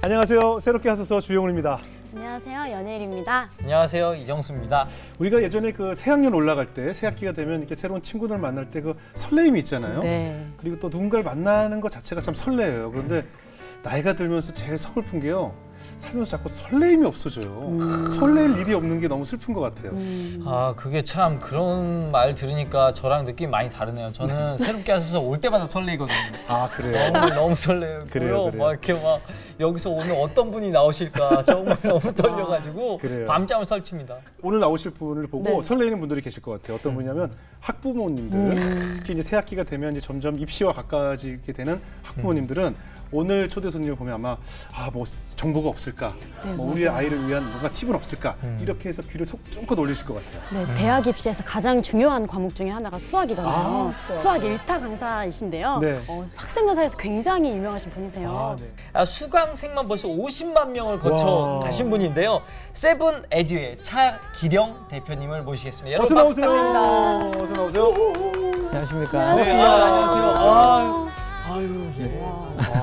안녕하세요. 새롭게 하소서 주영훈입니다. 안녕하세요. 연예일입니다. 안녕하세요. 이정수입니다. 우리가 예전에 그 새학년 올라갈 때, 새학기가 되면 이렇게 새로운 친구들 만날 때 그 설레임이 있잖아요. 네. 그리고 또 누군가를 만나는 것 자체가 참 설레요. 그런데 나이가 들면서 제일 서글픈 게요. 살면서 자꾸 설레임이 없어져요. 설레일 일이 없는 게 너무 슬픈 것 같아요. 아, 그게 참 그런 말 들으니까 저랑 느낌이 많이 다르네요. 저는 새롭게 하셔서 올 때마다 설레거든요. 아, 그래요? 너무 설레요. 그래요. 막 이렇게 막 여기서 오늘 어떤 분이 나오실까 정말 너무 떨려가지고 밤잠을 설칩니다. 오늘 나오실 분을 보고 네. 설레이는 분들이 계실 것 같아요. 어떤 분이냐면 학부모님들, 특히 이제 새학기가 되면 이제 점점 입시와 가까워지게 되는 학부모님들은 오늘 초대 손님을 보면 아마 뭐 정보가 없을까, 뭐 우리 아이를 위한 뭔가 팁은 없을까 이렇게 해서 귀를 쫑긋 올리실 것 같아요. 네, 대학 입시에서 가장 중요한 과목 중에 하나가 수학이잖아요. 수학 1타 강사이신데요. 네. 학생들 사이에서 굉장히 유명하신 분이세요. 네. 수강생만 벌써 50만 명을 거쳐 와. 가신 분인데요. 세븐 에듀의 차기령 대표님을 모시겠습니다. 어서 여러분 박수 나오세요. 부탁드립니다. 어서 나오세요. 안녕하십니까. 네, 안녕하세요. 아유,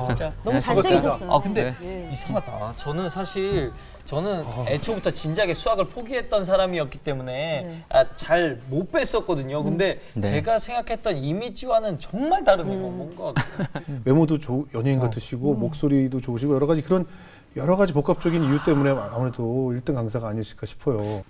진짜. 너무 잘생기셨어요. 근데 네. 이상하다. 저는 애초부터 진작에 수학을 포기했던 사람이었기 때문에 잘 못 뺐었거든요. 근데 제가 생각했던 이미지와는 정말 다르네요. 뭔가 외모도 연예인 같으시고 목소리도 좋으시고 여러 가지 복합적인 이유 때문에 아무래도 1등 강사가 아니실까 싶어요.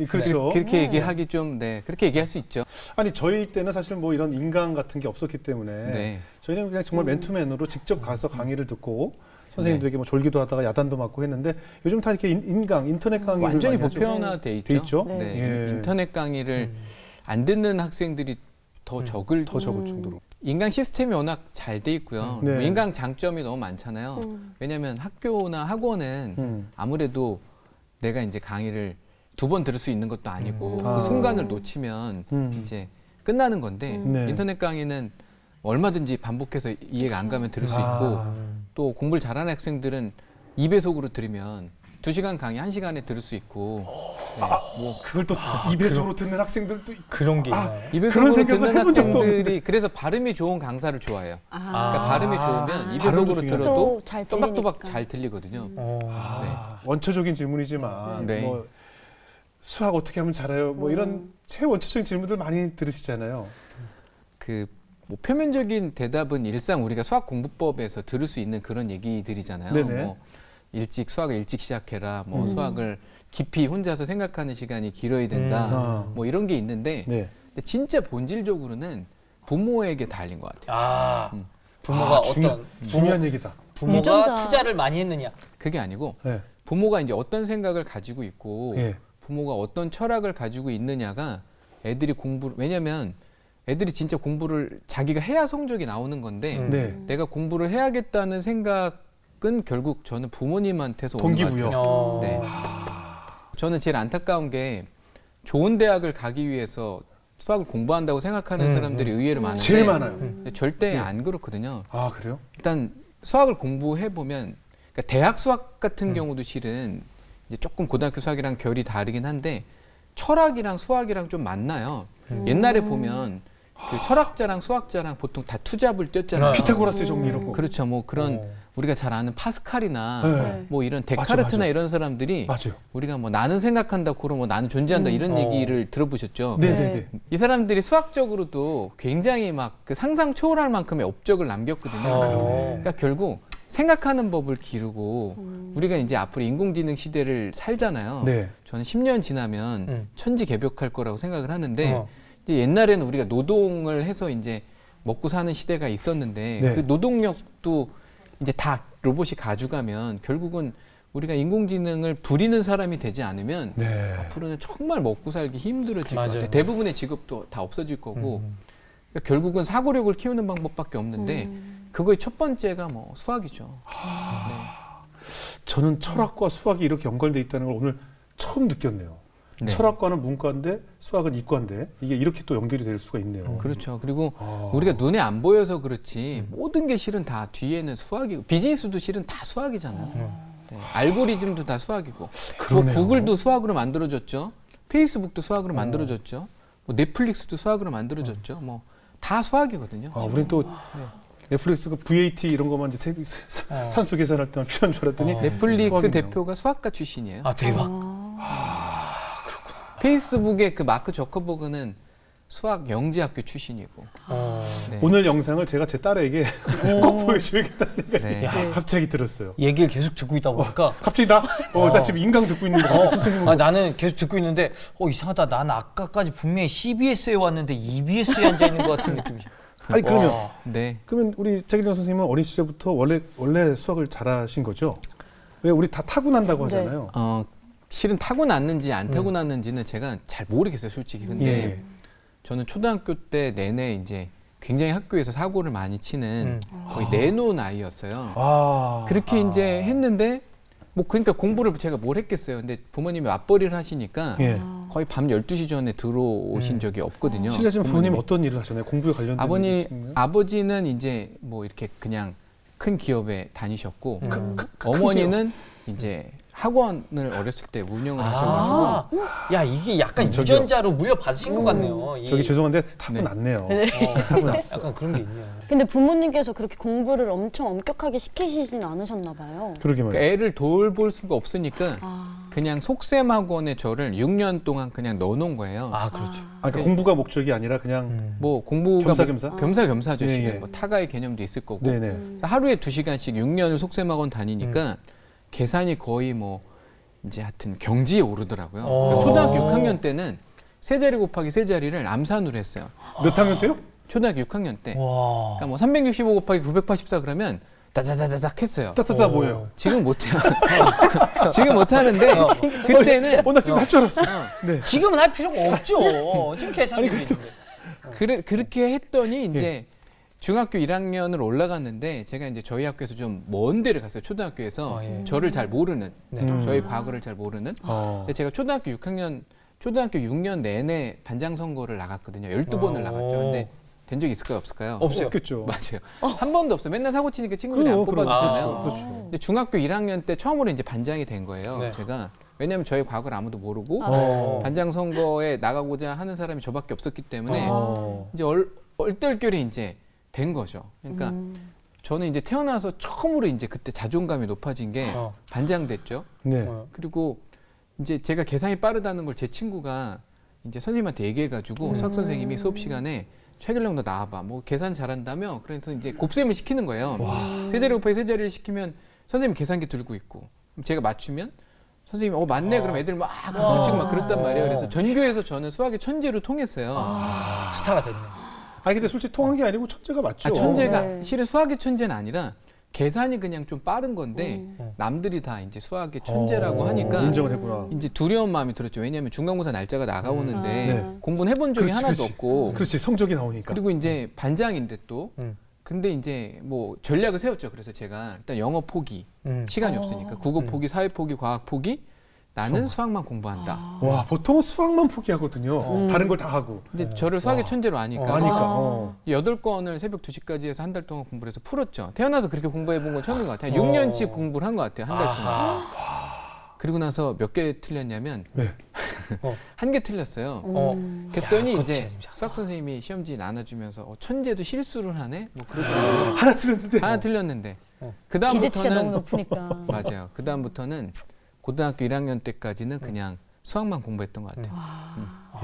그렇죠. 그렇게 얘기하기 좀 그렇게 얘기할 수 있죠. 아니 저희 때는 사실 뭐 이런 인강 같은 게 없었기 때문에 네. 저희는 그냥 정말 맨투맨으로 직접 가서 강의를 듣고 선생님들에게 뭐 졸기도 하다가 야단도 맞고 했는데 요즘 다 이렇게 인터넷 강의를 완전히 많이 하죠. 보편화돼 돼 있죠. 네. 예. 인터넷 강의를 안 듣는 학생들이 더 적을 정도로. 인강 시스템이 워낙 잘 돼 있고요. 네. 뭐 인강 장점이 너무 많잖아요. 왜냐하면 학교나 학원은 아무래도 내가 이제 강의를 2번 들을 수 있는 것도 아니고 그 순간을 놓치면 이제 끝나는 건데 네. 인터넷 강의는 얼마든지 반복해서 이해가 안 가면 들을 수 있고 또 공부를 잘하는 학생들은 2배속으로 들으면 2시간 강의 1시간에 들을 수 있고 그걸 또 2배속으로 듣는 학생들도 그런 게 있나요? 2배속으로 듣는 해본 적도 학생들이 없는데. 그래서 발음이 좋은 강사를 좋아해요. 그러니까 발음이 좋으면 발음도 2배속으로 중요하다. 들어도 잘 또박또박 들리니까. 잘 들리거든요. 원초적인 질문이지만 네. 뭐 수학 어떻게 하면 잘해요? 뭐 이런 최원초적인 질문들 많이 들으시잖아요. 뭐 표면적인 대답은 일상 우리가 수학 공부법에서 들을 수 있는 그런 얘기들이잖아요. 네네. 뭐 수학을 일찍 시작해라. 뭐 수학을 깊이 혼자서 생각하는 시간이 길어야 된다. 뭐 이런 게 있는데 네. 근데 진짜 본질적으로는 부모에게 달린 것 같아요. 부모가 중요한 얘기다. 부모가 유전자. 투자를 많이 했느냐? 그게 아니고 네. 부모가 이제 어떤 생각을 가지고 있고 예. 부모가 어떤 철학을 가지고 있느냐가 애들이 왜냐면 애들이 진짜 공부를 자기가 해야 성적이 나오는 건데 네. 내가 공부를 해야겠다는 생각은 결국 저는 부모님한테서 오는 것 동기부여. 같아요. 네. 저는 제일 안타까운 게 좋은 대학을 가기 위해서 수학을 공부한다고 생각하는 사람들이 의외로 많은데 제일 많아요. 근데 절대 안 그렇거든요. 아, 그래요? 일단 수학을 공부해 보면 그러니까 대학 수학 같은 경우도 실은 이제 조금 고등학교 수학이랑 결이 다르긴 한데 철학이랑 수학이랑 좀 맞나요. 옛날에 보면 그 철학자랑 수학자랑 보통 다 투잡을 뛰었잖아요. 피타고라스의 정리 이런 거. 그렇죠. 뭐 그런 우리가 잘 아는 파스칼이나 네. 뭐 이런 데카르트나 맞아. 이런 사람들이 맞아요. 우리가 뭐 나는 생각한다, 그럼 뭐 나는 존재한다 이런 얘기를 들어보셨죠? 네네네. 이 사람들이 수학적으로도 굉장히 막 그 상상 초월할 만큼의 업적을 남겼거든요. 그러니까 결국 생각하는 법을 기르고 우리가 이제 앞으로 인공지능 시대를 살잖아요. 네. 저는 10년 지나면 천지개벽할 거라고 생각을 하는데 이제 옛날에는 우리가 노동을 해서 이제 먹고 사는 시대가 있었는데 네. 그 노동력도 이제 다 로봇이 가져가면 결국은 우리가 인공지능을 부리는 사람이 되지 않으면 네. 앞으로는 정말 먹고 살기 힘들어질 것 맞아요. 같아요. 대부분의 직업도 다 없어질 거고 그러니까 결국은 사고력을 키우는 방법밖에 없는데 그거의 첫 번째가 뭐 수학이죠. 저는 철학과 수학이 이렇게 연관돼 있다는 걸 오늘 처음 느꼈네요. 네. 철학과는 문과인데 수학은 이과인데 이게 이렇게 또 연결이 될 수가 있네요. 그렇죠. 그리고 우리가 눈에 안 보여서 그렇지 모든 게 실은 다 뒤에는 수학이고 비즈니스도 실은 다 수학이잖아요. 네. 알고리즘도 다 수학이고 뭐 그러네요. 구글도 수학으로 만들어졌죠. 페이스북도 수학으로 만들어졌죠. 뭐 넷플릭스도 수학으로 만들어졌죠. 뭐 다 수학이거든요. 우리는 또 넷플릭스 그 VAT 이런 것만 이제 산수 계산할 때만 필요한 줄 알았더니 넷플릭스 수학이네요. 대표가 수학과 출신이에요. 아 대박. 페이스북의 그 마크 저커버그는 수학 영재학교 출신이고. 네. 오늘 영상을 제가 제 딸에게 꼭 보여줘야겠다는 생각이 네. 갑자기 들었어요. 얘기를 계속 듣고 있다 보니까 갑자기 나 지금 인강 듣고 있는 거 같아, 선생님. 나는 계속 듣고 있는데 이상하다. 난 아까까지 분명히 CBS에 왔는데 EBS에 앉아 있는 것 같은 느낌이죠. 아니 그러면 네. 그러면 우리 최길영 선생님은 어린 시절부터 원래 수학을 잘하신 거죠? 왜 우리 다 타고난다고 네. 하잖아요. 실은 타고났는지 안 타고났는지는 제가 잘 모르겠어요, 솔직히. 근데 예. 저는 초등학교 때 내내 이제 굉장히 학교에서 사고를 많이 치는 거의 내놓은 아이였어요. 그렇게 이제 했는데 뭐 그러니까 공부를 제가 뭘 했겠어요. 근데 부모님이 맞벌이를 하시니까 예. 거의 밤 12시 전에 들어오신 적이 없거든요. 실례지만 부모님 부모님이. 어떤 일을 하셨나요? 공부에 관련된 일이신가요? 아버지는 이제 뭐 이렇게 그냥 큰 기업에 다니셨고 큰 어머니는 이제 학원을 어렸을 때 운영을 하셔가지고 야 이게 약간 저기요. 유전자로 물려받으신 것 같네요. 저기 죄송한데 타고났네요. 타고났어. 약간 그런 게 있네요. 근데 부모님께서 그렇게 공부를 엄청 엄격하게 시키시진 않으셨나 봐요. 그러게 그러니까 말이에요. 애를 돌볼 수가 없으니까 그냥 속셈학원에 저를 6년 동안 그냥 넣어놓은 거예요. 아 그렇죠. 그러니까 공부가 목적이 아니라 그냥 뭐 공부가 겸사겸사? 겸사겸사죠. 예, 실은 예. 뭐 타가의 개념도 있을 거고. 네네. 하루에 2시간씩 6년을 속셈학원 다니니까 계산이 거의 뭐 이제 하여튼 경지에 오르더라고요. 그러니까 초등학교 6학년 때는 세 자리 곱하기 세 자리를 암산으로 했어요. 몇 학년 때요? 초등학교 6학년 때. 와. 그러니까 뭐 365 곱하기 984 그러면 다다다다닥 했어요. 따따따 뭐예요? 지금 못해요. 지금 못하는데 그때는 나 지금 할 줄 알았어. 네. 지금은 할 필요가 없죠. 지금 계산이 있는데. 그렇게 했더니 이제 중학교 1학년을 올라갔는데 제가 이제 저희 학교에서 좀 먼 데를 갔어요. 초등학교에서 저를 잘 모르는 저희 과거를 잘 모르는. 근데 제가 초등학교 6년 내내 반장 선거를 나갔거든요. 12번을 나갔죠. 근데 된 적이 있을까요, 없을까요? 없어요. 없겠죠. 맞아요. 한 번도 없어요. 맨날 사고 치니까 친구들이 안 그럼. 뽑아주잖아요. 그렇죠. 근데 중학교 1학년 때 처음으로 이제 반장이 된 거예요. 네. 제가 왜냐하면 저희 과거를 아무도 모르고 반장 선거에 나가고자 하는 사람이 저밖에 없었기 때문에 이제 얼떨결에 이제 된 거죠. 그러니까 저는 이제 태어나서 처음으로 이제 그때 자존감이 높아진 게 반장 됐죠. 네. 그리고 이제 제가 계산이 빠르다는 걸 제 친구가 이제 선생님한테 얘기해가지고 수학 선생님이 수업 시간에 최길영 너 나와봐. 뭐 계산 잘한다며. 그래서 이제 곱셈을 시키는 거예요. 세 자리 곱하기 세 자리를 시키면 선생님 계산기 들고 있고 그럼 제가 맞추면 선생님이 맞네. 그럼 애들 막 박수 치고 막 그랬단 말이에요. 그래서 전교에서 저는 수학의 천재로 통했어요. 스타가 됐네. 근데 솔직히 통한 게 아니고 천재가 맞죠. 천재가 네. 실은 수학의 천재는 아니라 계산이 그냥 좀 빠른 건데 남들이 다 이제 수학의 천재라고 하니까 인정을 했구나. 이제 두려운 마음이 들었죠. 왜냐하면 중간고사 날짜가 나가오는데 네. 공부는 해본 적이 그렇지, 하나도 그렇지. 없고 그렇지, 성적이 나오니까. 그리고 이제 반장인데 또 근데 이제 뭐 전략을 세웠죠. 그래서 제가 일단 영어 포기 시간이 없으니까 국어 포기, 사회 포기, 과학 포기 나는 수학만 공부한다. 와, 보통은 수학만 포기하거든요. 다른 걸 다 하고. 근데 저를 수학의 천재로 아니까 아니까. 8권을 새벽 2시까지 해서 한 달 동안 공부를 해서 풀었죠. 태어나서 그렇게 공부해 본 건 처음인 것 같아요. 6년치 공부를 한 것 같아요. 한 달 동안. 그리고 나서 몇 개 틀렸냐면 네. 한 개 틀렸어요. 그랬더니 이제 수학 선생님이 시험지 나눠주면서 천재도 실수를 하네? 뭐 그러더라고요. 하나 틀렸는데. 하나 틀렸는데. 기대치가 너무 그다음부터는 높으니까. 맞아요. 그다음부터는 고등학교 1학년 때까지는 그냥 수학만 공부했던 것 같아요.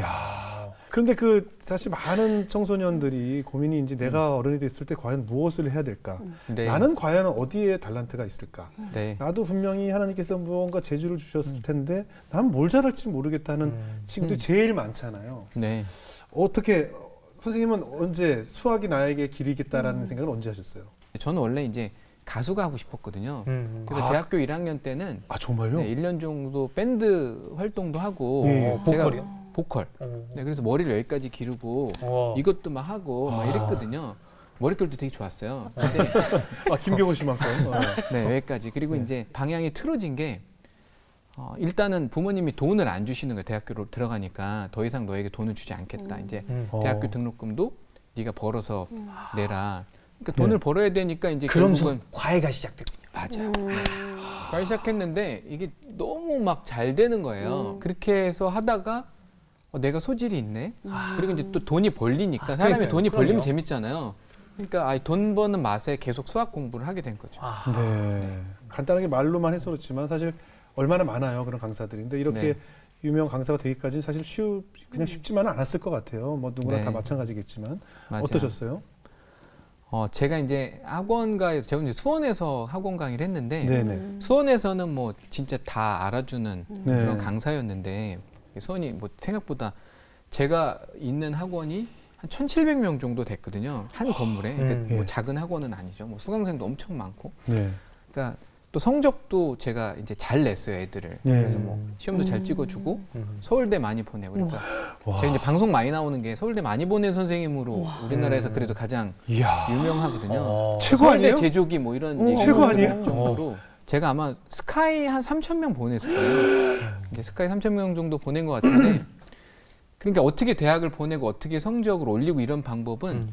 야. 그런데 사실 많은 청소년들이 고민이 이제 내가 어른이 됐을 때 과연 무엇을 해야 될까? 네. 나는 과연 어디에 달란트가 있을까? 네. 나도 분명히 하나님께서 무언가 재주를 주셨을 텐데 난 뭘 잘할지 모르겠다는 친구들이 제일 많잖아요. 네. 어떻게 선생님은 언제 수학이 나에게 길이겠다라는 생각을 언제 하셨어요? 저는 원래 이제 가수가 하고 싶었거든요. 그래서 대학교 1학년 때는 정말요? 네, 1년 정도 밴드 활동도 하고 예, 제가 보컬이요? 보컬. 네, 그래서 머리를 여기까지 기르고 이것도 막 하고 막 이랬거든요. 머릿결도 되게 좋았어요. 근데 김경호 씨만큼. 네, 여기까지. 그리고 이제 방향이 틀어진 게 일단은 부모님이 돈을 안 주시는 거예요. 대학교로 들어가니까 더 이상 너에게 돈을 주지 않겠다. 이제 대학교 등록금도 네가 벌어서 내라. 그러니까 돈을 벌어야 되니까 이제 그러면서 결국은 과외가 시작됐군요. 맞아요. 과외 시작했는데 이게 너무 막 잘 되는 거예요. 그렇게 해서 하다가 내가 소질이 있네. 그리고 이제 또 돈이 벌리니까 사람이 그러니까요. 돈이 벌리면 그럼요. 재밌잖아요. 그러니까 돈 버는 맛에 계속 수학 공부를 하게 된 거죠. 네. 간단하게 말로만 해서 그렇지만 사실 얼마나 많아요 그런 강사들이. 근데 이렇게 네. 유명 강사가 되기까지 사실 그냥 쉽지만은 않았을 것 같아요. 뭐 누구나 네. 다 마찬가지겠지만 맞아요. 어떠셨어요? 제가 이제 학원가에서 제가 이제 수원에서 학원 강의를 했는데 네네. 수원에서는 뭐 진짜 다 알아주는 네. 그런 강사였는데 수원이 뭐 생각보다 제가 있는 학원이 한 1,700명 정도 됐거든요. 한 건물에. 그러니까 뭐 예. 작은 학원은 아니죠. 뭐 수강생도 엄청 많고. 네. 그러니까 또 성적도 제가 이제 잘 냈어요, 애들을. 네. 그래서 뭐 시험도 잘 찍어주고 서울대 많이 보내고. 그러니까 와. 제가 이제 방송 많이 나오는 게 서울대 많이 보낸 선생님으로 우리나라에서 그래도 가장 이야. 유명하거든요. 최고 서울대 아니에요? 제조기 뭐 이런 얘기 최고 아니에요? 정도로 제가 아마 스카이 한 3,000명 보냈을 거예요. 이제 스카이 3,000명 정도 보낸 것 같은데 그러니까 어떻게 대학을 보내고 어떻게 성적을 올리고 이런 방법은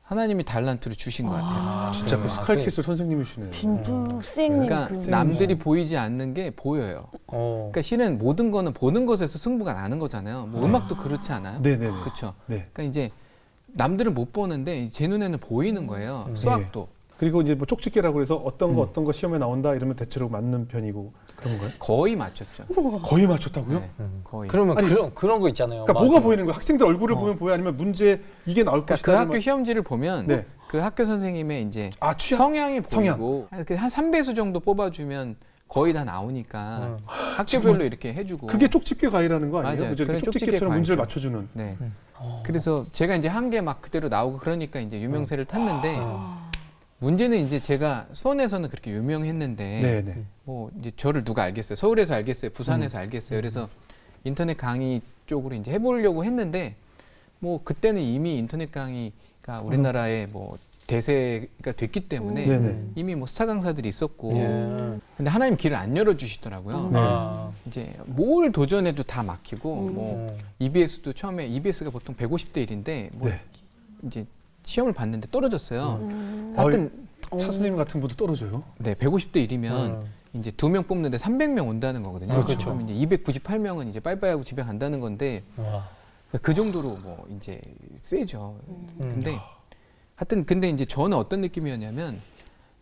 하나님이 달란트로 주신 것 같아요. 진짜 그 스카이캐슬 선생님이시네요. 진짜 스승님. 그러니까 남들이 보이지 않는 게 보여요. 그러니까 실은 모든 거는 보는 것에서 승부가 나는 거잖아요. 뭐 음악도 그렇지 않아요? 네네네. 그렇죠. 네. 그러니까 이제 남들은 못 보는데 제 눈에는 보이는 거예요. 수학도. 그리고 이제 뭐 쪽집게라고 해서 어떤 거 시험에 나온다 이러면 대체로 맞는 편이고 그런 거예요? 거의 맞췄죠. 거의 맞췄다고요? 네, 거의. 그러면 아니, 그런 거 있잖아요. 그러니까 막 뭐가 보이는 거예요? 학생들 얼굴을 보면 보여 아니면 문제 이게 나올 그러니까 것이다. 그 학교 시험지를 보면 네. 그 학교 선생님의 이제 취향? 성향이 성향. 보이고 한 3배수 정도 뽑아주면 거의 다 나오니까 학교별로 이렇게 해주고. 그게 쪽집게 과외라는 거 아니에요? 맞아요. 그죠? 그런 쪽집게처럼 쪽집게 문제를 과외죠. 맞춰주는. 네. 그래서 제가 이제 한 개 막 그대로 나오고 그러니까 이제 유명세를 탔는데 문제는 이제 제가 수원에서는 그렇게 유명했는데 네네. 뭐 이제 저를 누가 알겠어요? 서울에서 알겠어요? 부산에서 알겠어요? 그래서 인터넷 강의 쪽으로 이제 해보려고 했는데 뭐 그때는 이미 인터넷 강의가 우리나라의 뭐 대세가 됐기 때문에 네네. 이미 뭐 스타 강사들이 있었고 예. 근데 하나님 길을 안 열어주시더라고요. 네. 이제 뭘 도전해도 다 막히고 뭐 EBS도 처음에 EBS가 보통 150대 1인데 뭐 네. 이제 시험을 봤는데 떨어졌어요. 하여튼 차 선생님 같은 분도 떨어져요? 네 150대 1이면 이제 2명 뽑는데 300명 온다는 거거든요. 그렇죠. 그럼 이제 298명은 이제 빠이빠이하고 집에 간다는 건데 와. 그 정도로 뭐 이제 세죠. 근데 하여튼 근데 이제 저는 어떤 느낌이었냐면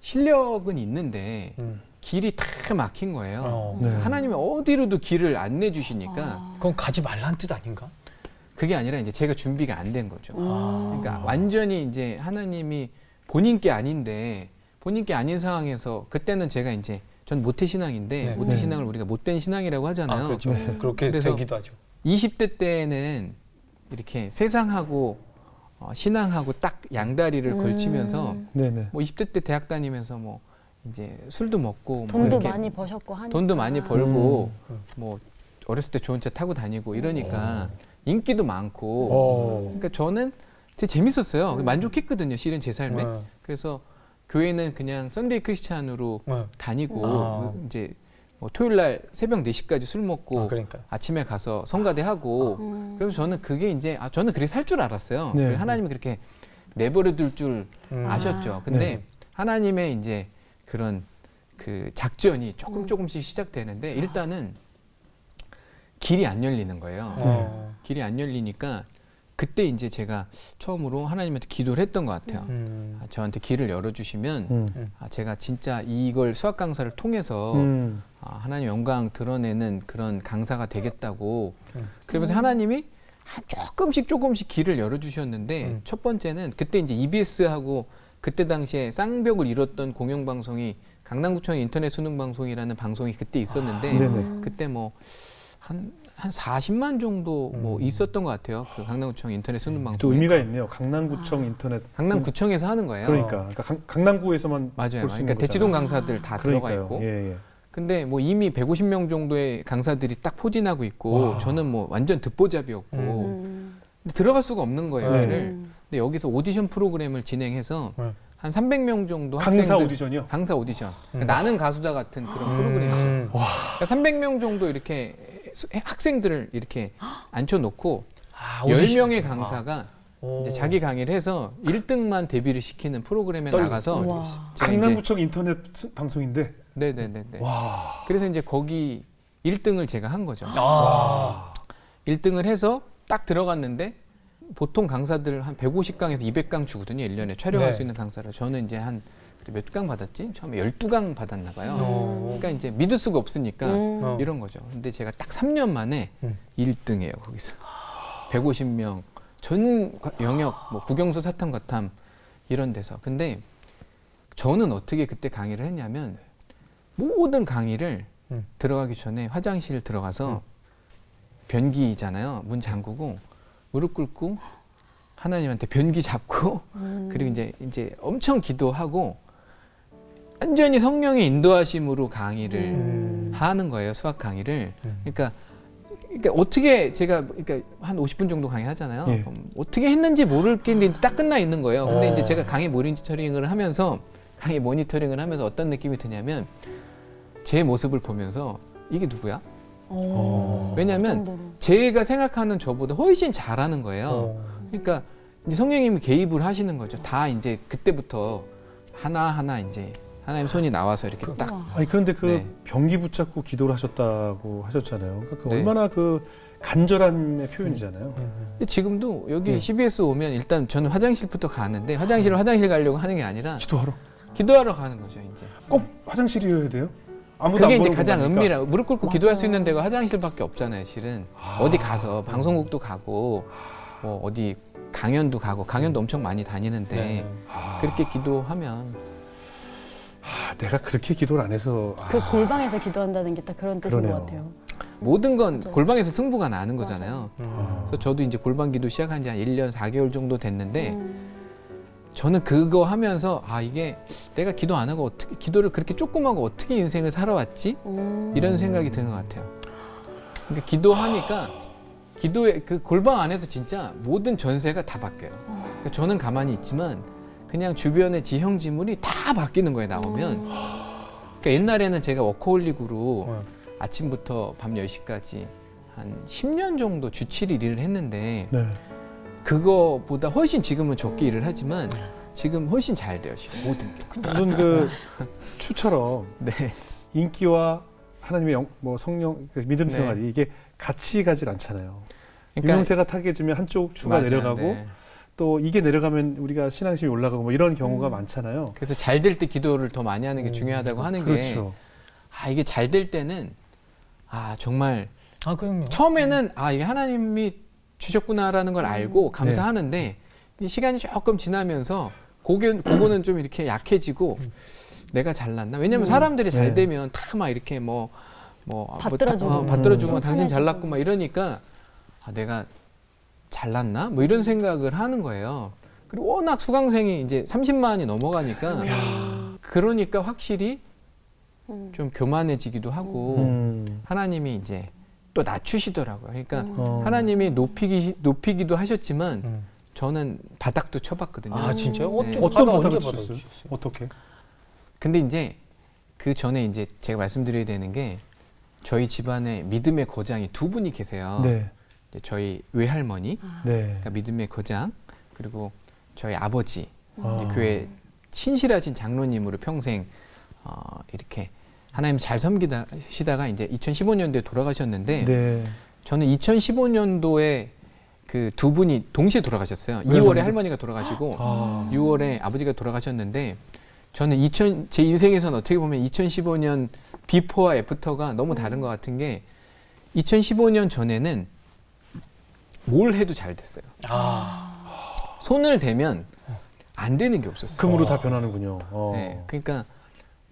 실력은 있는데 길이 다 막힌 거예요. 네. 하나님이 어디로도 길을 안 내주시니까 그건 가지 말란 뜻 아닌가? 그게 아니라 이제 제가 준비가 안 된 거죠. 그러니까 완전히 이제 하나님이 본인 게 아닌데 본인 게 아닌 상황에서 그때는 제가 이제 전 모태신앙인데 네. 모태신앙을 우리가 못된 신앙이라고 하잖아요. 그렇죠. 그렇게 그래서 되기도 하죠. 20대 때는 이렇게 세상하고 신앙하고 딱 양다리를 걸치면서 네네. 뭐 20대 때 대학 다니면서 뭐 이제 술도 먹고 뭐 돈도 이렇게 많이 버셨고 하니까. 돈도 많이 벌고 뭐 어렸을 때 좋은 차 타고 다니고 이러니까 인기도 많고 그러니까 저는 되게 재밌었어요. 만족했거든요. 실은 제 삶에. 그래서 교회는 그냥 썬데이 크리스찬으로 다니고 이제 뭐 토요일 날 새벽 4시까지 술 먹고 그러니까. 아침에 가서 성가대 하고 그래서 저는 그게 이제 저는 그렇게 살 줄 알았어요. 네. 그리고 하나님이 그렇게 내버려 둘 줄 아셨죠. 근데 네. 하나님의 이제 그런 그 작전이 조금씩 시작되는데 일단은 길이 안 열리는 거예요. 길이 안 열리니까 그때 이제 제가 처음으로 하나님한테 기도를 했던 것 같아요. 저한테 길을 열어주시면 제가 진짜 이걸 수학 강사를 통해서 하나님 영광 드러내는 그런 강사가 되겠다고. 그러면서 하나님이 조금씩 길을 열어주셨는데 첫 번째는 그때 이제 EBS하고 그때 당시에 쌍벽을 이뤘던 공영방송이 강남구청 인터넷 수능방송이라는 방송이 그때 있었는데 네네. 그때 뭐 한 40만 정도 뭐 있었던 것 같아요. 그 강남구청 인터넷 수능 방송. 또 의미가 있네요. 강남구청 인터넷. 강남구청에서 하는 거예요. 그러니까 강남구에서만 맞아요. 볼 수 있는 그러니까 대치동 거잖아요. 강사들 다 들어가 그러니까요. 있고. 예, 예. 근데 뭐 이미 150명 정도의 강사들이 딱 포진하고 있고 와. 저는 뭐 완전 듣보잡이었고 근데 들어갈 수가 없는 거예요. 네. 여기를. 근데 여기서 오디션 프로그램을 진행해서 한 한 300명 정도 강사 학생들 오디션이요? 강사 오디션. 그러니까 나는 가수다 같은 그런 프로그램이죠. 그러니까 300명 정도 이렇게 학생들을 이렇게 앉혀놓고 10명의 강사가 이제 자기 강의를 해서 1등만 데뷔를 시키는 프로그램에 나가서 제가 강남구청 인터넷 방송인데. 네네네. 와. 그래서 이제 거기 1등을 제가 한 거죠. 1등을 해서 딱 들어갔는데 보통 강사들 한 150강에서 200강 주거든요. 1년에 촬영할 네. 수 있는 강사를. 저는 이제 한 몇 강 받았지? 처음에 12강 받았나 봐요. 그러니까 이제 믿을 수가 없으니까 이런 거죠. 근데 제가 딱 3년 만에 1등이에요. 거기서. 150명 전 영역 뭐 국영수 사탐 과탐 이런 데서. 근데 저는 어떻게 그때 강의를 했냐면 모든 강의를 들어가기 전에 화장실 들어가서 변기잖아요. 문 잠그고 무릎 꿇고 하나님한테 변기 잡고 그리고 이제 엄청 기도하고 완전히 성령의 인도하심으로 강의를 하는 거예요. 수학 강의를. 그러니까 어떻게 제가 한 50분 정도 강의하잖아요. 예. 그럼 어떻게 했는지 모르겠는데 딱 끝나 있는 거예요. 근데 이제 제가 강의 모니터링을 하면서 어떤 느낌이 드냐면 제 모습을 보면서 이게 누구야? 왜냐하면 제가 생각하는 저보다 훨씬 잘하는 거예요. 그러니까 이제 성령님이 개입을 하시는 거죠. 다 이제 그때부터 하나하나 이제 하나님 손이 나와서 이렇게 딱. 아니 그런데 그 네. 변기 붙잡고 기도를 하셨다고 하셨잖아요. 그러니까 네. 얼마나 그 간절함의 표현이잖아요. 근데 지금도 여기 네. CBS 오면 일단 저는 화장실부터 가는데 화장실 가려고 하는 게 아니라 기도하러 가는 거죠. 이제. 꼭 화장실이어야 돼요? 아무도 그게 안 이제 보는 가장 거니까. 은밀하고 무릎 꿇고 기도할 수 있는 데가 화장실밖에 없잖아요. 실은 어디 가서 방송국도 가고 뭐 어디 강연도 가고 강연도 엄청 많이 다니는데 네. 그렇게 기도하면 내가 그렇게 기도를 안 해서 그 골방에서 기도한다는 게 딱 그런 뜻인 그러네요. 것 같아요. 모든 건 맞아요. 골방에서 승부가 나는 거잖아요. 그래서 저도 이제 골방 기도 시작한 지 한 1년 4개월 정도 됐는데 저는 그거 하면서 이게 내가 기도 안 하고 어떻게 기도를 그렇게 조금 하고 어떻게 인생을 살아왔지? 이런 생각이 드는 것 같아요. 그러니까 기도하니까 기도의 그 골방 안에서 진짜 모든 전세가 다 바뀌어요. 그러니까 저는 가만히 있지만 그냥 주변의 지형지물이 다 바뀌는 거예요. 나오면. 그러니까 옛날에는 제가 워커홀릭으로 아침부터 밤 10시까지 한 10년 정도 주 7일 일을 했는데 네. 그거보다 훨씬 지금은 적게 일을 하지만 지금 훨씬 잘 돼요. 지금 모든 게. 무슨 그 추처럼 네. 인기와 하나님의 뭐 성령 그 믿음 네. 생활이 이게 같이 가질 않잖아요. 그러니까 유명세가 타게지면 한쪽 추가 맞아요. 내려가고 네. 또 이게 내려가면 우리가 신앙심이 올라가고 뭐 이런 경우가 많잖아요. 그래서 잘 될 때 기도를 더 많이 하는 게 중요하다고 하는 게 그렇죠. 이게 잘 될 때는 정말 그럼요. 처음에는 이게 하나님이 주셨구나라는 걸 알고 감사하는데 이 시간이 조금 지나면서 그거는 좀 이렇게 약해지고 내가 잘났나? 왜냐면 사람들이 잘 네. 되면 다 막 이렇게 받들어주고. 받들어주면 당신 칭찬해주고. 잘났고 막 이러니까 내가 잘났나? 뭐 이런 생각을 하는 거예요. 그리고 워낙 수강생이 이제 30만이 넘어가니까 그러니까 확실히 좀 교만해지기도 하고 하나님이 이제 또 낮추시더라고요. 그러니까 하나님이 높이기도 하셨지만 저는 바닥도 쳐봤거든요. 진짜요? 네. 어떤 바닥 바닥을 언제 치셨어요? 받아주셨어요? 어떻게? 근데 이제 그 전에 이제 제가 말씀드려야 되는 게 저희 집안에 믿음의 거장이 두 분이 계세요. 네. 이제 저희 외할머니, 네. 그러니까 믿음의 거장, 그리고 저희 아버지, 아. 이제 교회 친실하신 장로님으로 평생 이렇게 하나님 잘 섬기시다가 이제 2015년도에 돌아가셨는데 네. 저는 2015년도에 그 두 분이 동시에 돌아가셨어요. 왜 2월에 그런데? 할머니가 돌아가시고 아. 6월에 아버지가 돌아가셨는데 저는 제 인생에서는 어떻게 보면 2015년 비포와 애프터가 너무 다른 것 같은 게 2015년 전에는 뭘 해도 잘 됐어요. 손을 대면 안 되는 게 없었어요. 금으로 다 변하는군요. 네, 그러니까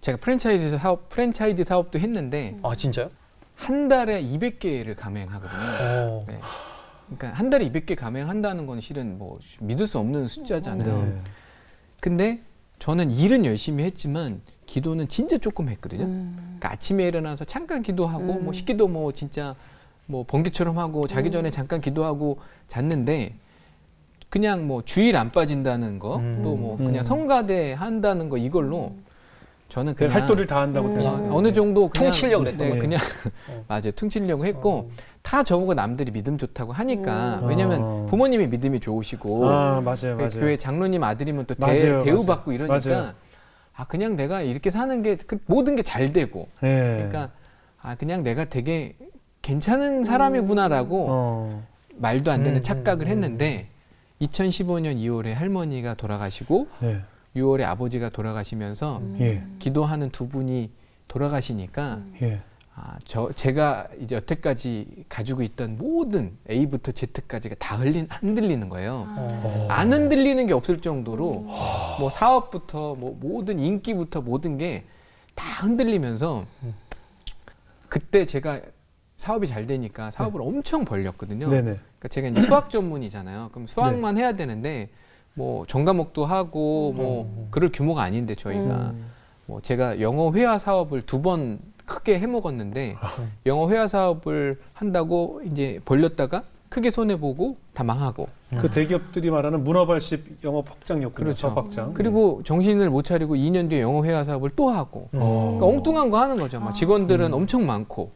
제가 프랜차이즈 사업도 했는데 진짜요? 한 달에 200개를 가맹하거든요. 네. 그러니까 한 달에 200개 가맹한다는 건 실은 뭐 믿을 수 없는 숫자잖아요. 네. 근데 저는 일은 열심히 했지만 기도는 진짜 조금 했거든요. 그러니까 아침에 일어나서 잠깐 기도하고 뭐 식기도 뭐 진짜 뭐 번개처럼 하고 자기 전에 잠깐 기도하고 잤는데 그냥 뭐 주일 안 빠진다는 거 또 뭐 그냥 성가대 한다는 거 이걸로 저는 그 그냥 할 도리를 다 한다고 생각해요. 어느 정도 그냥 퉁치려고 그랬던 네, 거예요. 그냥 맞아요. 퉁치려고 했고 다 저보고 남들이 믿음 좋다고 하니까 왜냐면 부모님이 믿음이 좋으시고 맞아요, 맞아요. 교회 장로님 아들이면 또 맞아요, 대우받고 맞아요. 이러니까 맞아요. 그냥 내가 이렇게 사는 게 모든 게 잘 되고 네. 그러니까 그냥 내가 되게 괜찮은 사람이구나라고 말도 안 되는 착각을 했는데 2015년 2월에 할머니가 돌아가시고 네. 6월에 아버지가 돌아가시면서 예. 기도하는 두 분이 돌아가시니까 예. 제가 이제 여태까지 가지고 있던 모든 A부터 Z까지가 다 흔들리는 거예요. 안 흔들리는 게 없을 정도로 뭐 사업부터 뭐 모든 인기부터 모든 게 다 흔들리면서 그때 제가 사업이 잘 되니까 사업을 엄청 벌렸거든요. 네네. 그러니까 제가 이제 수학 전문이잖아요. 그럼 수학만 해야 되는데 뭐 전과목도 하고 뭐 그럴 규모가 아닌데 저희가 뭐 제가 영어 회화 사업을 2번 크게 해먹었는데 영어 회화 사업을 한다고 이제 벌렸다가 크게 손해보고 다 망하고. 그 대기업들이 말하는 문어발식 영업 확장력. 그렇죠. 사업 확장. 그리고 정신을 못 차리고 2년 뒤에 영어 회화 사업을 또 하고. 그러니까 엉뚱한 거 하는 거죠. 막 직원들은 엄청 많고.